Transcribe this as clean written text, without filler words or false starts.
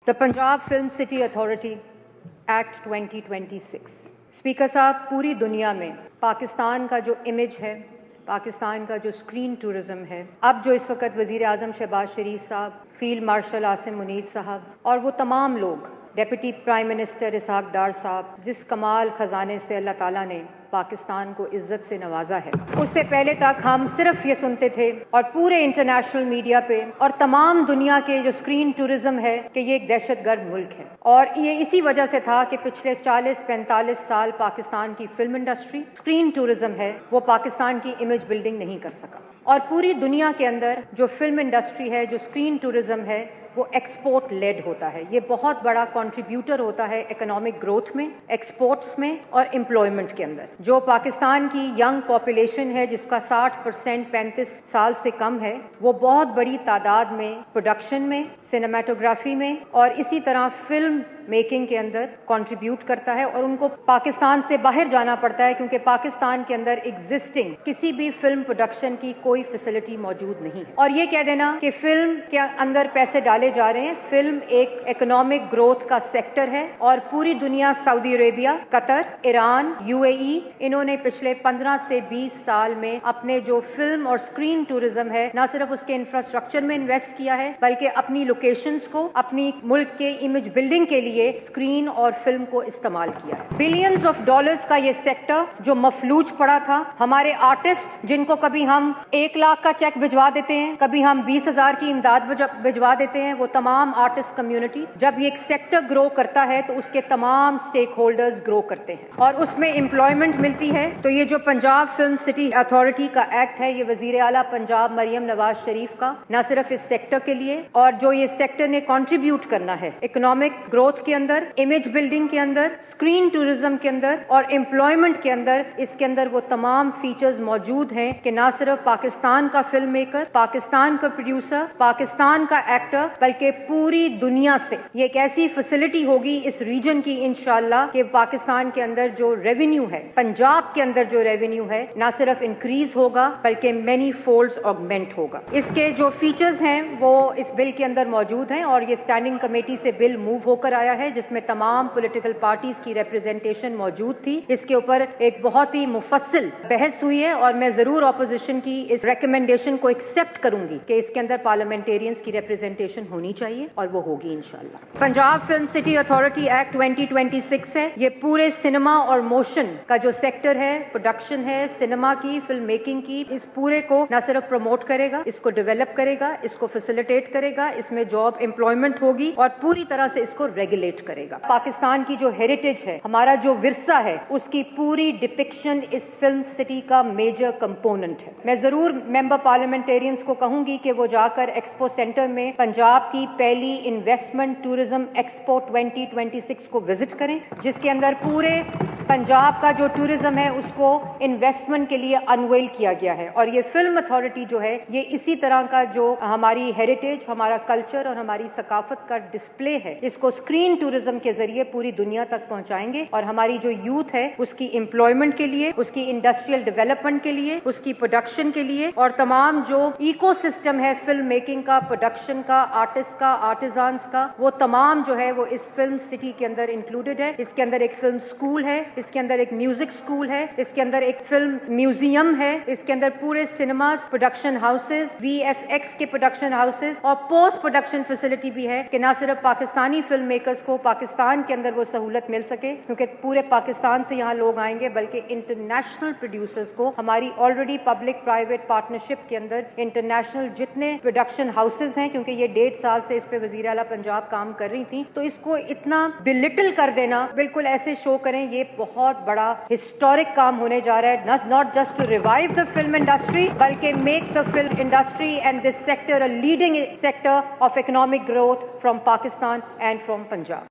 The Punjab Film City Authority Act 2026. Speaker साहब, पूरी दुनिया में पाकिस्तान का जो इमेज है, पाकिस्तान का जो स्क्रीन टूरिज्म है, अब जो इस वक्त वज़ीर आज़म शहबाज शरीफ साहब, फील्ड मार्शल आसिम मुनीर साहब और वो तमाम लोग, डेप्यूटी प्राइम मिनिस्टर इसहाक डार साहब, जिस कमाल ख़जाने से अल्लाह ताला ने पाकिस्तान को इज्जत से नवाजा है, उससे पहले तक हम सिर्फ ये सुनते थे और पूरे इंटरनेशनल मीडिया पे और तमाम दुनिया के जो स्क्रीन टूरिज्म है कि ये एक दहशतगर्द मुल्क है। और ये इसी वजह से था कि पिछले 40-45 साल पाकिस्तान की फिल्म इंडस्ट्री स्क्रीन टूरिज्म है वो पाकिस्तान की इमेज बिल्डिंग नहीं कर सका। और पूरी दुनिया के अंदर जो फिल्म इंडस्ट्री है, जो स्क्रीन टूरिज्म है, वो एक्सपोर्ट लेड होता है। ये बहुत बड़ा कंट्रीब्यूटर होता है इकोनॉमिक ग्रोथ में, एक्सपोर्ट्स में और एम्प्लॉयमेंट के अंदर। जो पाकिस्तान की यंग पॉपुलेशन है जिसका 60% 35 साल से कम है, वो बहुत बड़ी तादाद में प्रोडक्शन में, सिनेमाटोग्राफी में और इसी तरह फिल्म मेकिंग के अंदर कंट्रीब्यूट करता है और उनको पाकिस्तान से बाहर जाना पड़ता है क्योंकि पाकिस्तान के अंदर एग्जिस्टिंग किसी भी फिल्म प्रोडक्शन की कोई फैसिलिटी मौजूद नहीं है। और ये कह देना कि फिल्म के अंदर पैसे डाले जा रहे हैं, फिल्म एक इकोनॉमिक ग्रोथ का सेक्टर है और पूरी दुनिया, Saudi Arabia, Qatar, Iran, UAE, इन्होंने पिछले 15 से 20 साल में अपने जो फिल्म और स्क्रीन टूरिज्म है, न सिर्फ उसके इंफ्रास्ट्रक्चर में इन्वेस्ट किया है बल्कि अपनी लोकेशंस को अपनी मुल्क के इमेज बिल्डिंग के लिए स्क्रीन और फिल्म को इस्तेमाल किया है। बिलियंस ऑफ डॉलर्स का ये सेक्टर जो मफलूज पड़ा था, हमारे आर्टिस्ट जिनको कभी हम 1 लाख का चेक भिजवा देते हैं, कभी हम 20,000 की इमदाद भिजवा देते हैं, वो तमाम आर्टिस्ट कम्युनिटी जब ये एक सेक्टर ग्रो करता है तो उसके तमाम स्टेक होल्डर्स ग्रो करते हैं और उसमें एम्प्लॉयमेंट मिलती है। तो ये जो पंजाब फिल्म सिटी अथॉरिटी का एक्ट है, ये वजीर आला पंजाब मरियम नवाज शरीफ का न सिर्फ इस सेक्टर के लिए और जो ये सेक्टर ने कंट्रीब्यूट करना है इकोनॉमिक ग्रोथ के अंदर, इमेज बिल्डिंग के अंदर, स्क्रीन टूरिज्म के अंदर और एम्प्लॉयमेंट के अंदर, इसके अंदर वो तमाम फीचर्स मौजूद हैं कि ना सिर्फ पाकिस्तान का फिल्म मेकर, पाकिस्तान का प्रोड्यूसर, पाकिस्तान का एक्टर, बल्कि पूरी दुनिया से ये एक ऐसी फैसिलिटी होगी इस रीजन की इंशाअल्लाह कि पाकिस्तान के अंदर जो रेवेन्यू है, पंजाब के अंदर जो रेवेन्यू है, ना सिर्फ इंक्रीज होगा बल्कि मेनी फोल्ड्स ऑगमेंट होगा। इसके जो फीचर्स हैं वो इस बिल के अंदर मौजूद हैं और ये स्टैंडिंग कमेटी से बिल मूव होकर आया है जिसमें तमाम पॉलिटिकल पार्टीज की रिप्रेजेंटेशन मौजूद थी। इसके ऊपर एक बहुत ही मुफस्सिल बहस हुई है और मैं जरूर ऑपोजिशन की इस रिकमेंडेशन को एक्सेप्ट करूंगी कि इसके अंदर पार्लियामेंटेरियंस की रिप्रेजेंटेशन होनी चाहिए और वो होगी इंशाल्लाह। Punjab film city authority act 2026 है, ये पूरे सिनेमा और मोशन का जो सेक्टर है, प्रोडक्शन है, सिनेमा की, फिल्म मेकिंग की, इस पूरे को न सिर्फ प्रमोट करेगा, इसको डेवलप करेगा, इसको फैसिलिटेट करेगा, इसमें जॉब एम्प्लॉयमेंट होगी और पूरी तरह से इसको रेगुलेट करेगा। पाकिस्तान की जो हेरिटेज है, हमारा जो विरसा है, उसकी पूरी डिपिक्शन इस फिल्म सिटी का मेजर कंपोनेंट है। मैं जरूर मेंबर पार्लियामेंटेरियंस को कहूंगी कि वो जाकर एक्सपो सेंटर में पंजाब की पहली इन्वेस्टमेंट टूरिज्म एक्सपो 2026 को विजिट करें, जिसके अंदर पूरे पंजाब का जो टूरिज्म है उसको इन्वेस्टमेंट के लिए अनवेल किया गया है। और ये फिल्म अथॉरिटी जो है, ये इसी तरह का जो हमारी हेरिटेज, हमारा कल्चर और हमारी सकाफत का डिस्प्ले है, इसको स्क्रीन टूरिज्म के जरिए पूरी दुनिया तक पहुंचाएंगे और हमारी जो यूथ है उसकी एम्प्लॉयमेंट के लिए, उसकी इंडस्ट्रियल डेवलपमेंट के लिए, उसकी प्रोडक्शन के लिए और तमाम जो इकोसिस्टम है फिल्म मेकिंग का, प्रोडक्शन का, आर्टिस्ट का, आर्टिजान्स का, वो तमाम जो है वो इस फिल्म सिटी के अंदर इंक्लूडेड है। इसके अंदर एक फिल्म स्कूल है, इसके अंदर एक म्यूजिक स्कूल है, इसके अंदर एक फिल्म म्यूजियम है, इसके अंदर पूरे सिनेमास, प्रोडक्शन हाउसेज, VFX के प्रोडक्शन हाउसेज और पोस्ट प्रोडक्शन फैसिलिटी भी है कि ना सिर्फ पाकिस्तानी फिल्म मेकर्स को पाकिस्तान के अंदर वो सहूलत मिल सके क्योंकि पूरे पाकिस्तान से यहाँ लोग आएंगे, बल्कि इंटरनेशनल प्रोड्यूसर्स को हमारी ऑलरेडी पब्लिक प्राइवेट पार्टनरशिप के अंदर इंटरनेशनल जितने प्रोडक्शन हाउसेज हैं, क्योंकि ये 1.5 साल से इस पे वजीर आला पंजाब काम कर रही थी, तो इसको इतना बिलिटल कर देना, बिल्कुल ऐसे शो करें, ये बहुत बड़ा हिस्टोरिक काम होने जा रहा है। Not just to revive the film industry बल्कि make the film industry and this sector a leading sector of economic growth from Pakistan and from Punjab.